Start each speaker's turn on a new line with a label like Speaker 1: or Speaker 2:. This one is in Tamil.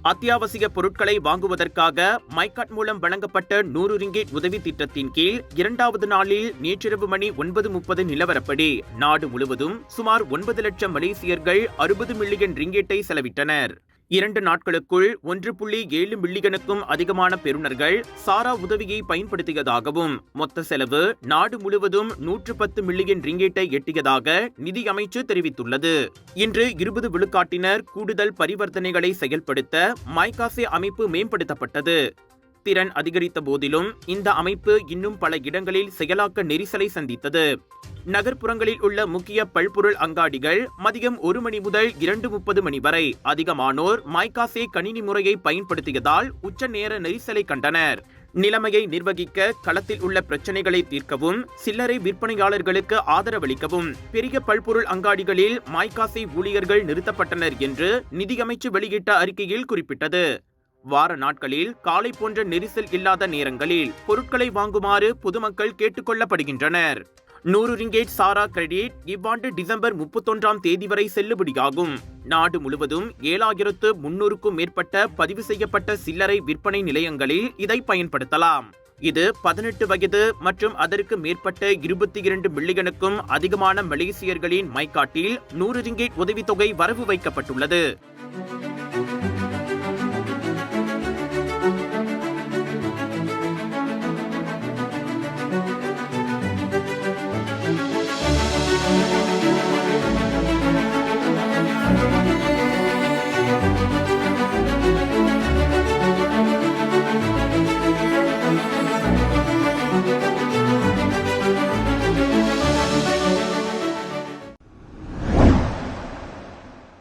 Speaker 1: அத்தியாவசிய பொருட்களை வாங்குவதற்காக மைகாட் மூலம் வழங்கப்பட்ட 100 ரிங்கேட் உதவி திட்டத்தின் கீழ் 2வது நாளில் நேற்றிரவு மணி 9:30 நிலவரப்படி நாடு முழுவதும் சுமார் 9 லட்சம் மலேசியர்கள் 60 மில்லியன் ரிங்கேட்டை செலவிட்டனர். 2 நாட்களுக்குள் 1.7 மில்லியனுக்கும் அதிகமான பெறுநர்கள் சாரா உதவியை பயன்படுத்தியதாகவும் மொத்த செலவு நாடு முழுவதும் 110 மில்லியன் ரிங்கேட்டை எட்டியதாக நிதி அமைச்சு தெரிவித்துள்ளது. இன்று 20 விழுக்காட்டினர் கூடுதல் பரிவர்த்தனைகளை செயல்படுத்த மைகாசே அமைப்பு மேம்படுத்தப்பட்டது. திறன் அதிகரித்த போதிலும் இந்த அமைப்பு இன்னும் பல இடங்களில் செயலாக்க நெரிசலை சந்தித்தது. நகர்ப்புறங்களில் உள்ள முக்கிய பல்பொருள் அங்காடிகள் மதியம் 1 மணி முதல் 2:30 மணி வரை அதிகமானோர் மைகாசே கணினி முறையை பயன்படுத்தியதால் உச்ச நேர நெரிசலை கண்டனர். நிலைமையை நிர்வகிக்க களத்தில் உள்ள பிரச்சனைகளை தீர்க்கவும் சில்லறை விற்பனையாளர்களுக்கு ஆதரவளிக்கவும் பெரிய பல்பொருள் அங்காடிகளில் மைகாசே ஊழியர்கள் நிறுத்தப்பட்டனர் என்று நிதியமைச்சு வெளியிட்ட அறிக்கையில் குறிப்பிட்டது. வார நாட்களில் காலை போன்ற நெரிசல் இல்லாத நேரங்களில் பொருட்களை வாங்குமாறு பொதுமக்கள் கேட்டுக் கொள்ளப்படுகின்றனர். 100 ரிங்கேட் சாரா கிரெடிட் இவ்வாண்டு டிசம்பர் 31ஆம் தேதி வரை செல்லுபடியாகும். நாடு முழுவதும் 7300க்கும் மேற்பட்ட பதிவு செய்யப்பட்ட சில்லறை விற்பனை நிலையங்களில் இதை பயன்படுத்தலாம். இது 18 வயது மற்றும் அதற்கு மேற்பட்ட 22 மில்லியனுக்கும் அதிகமான மலேசியர்களின் மைகாட்டில் 100 ரிங்கேட் உதவித்தொகை வரவு வைக்கப்பட்டுள்ளது.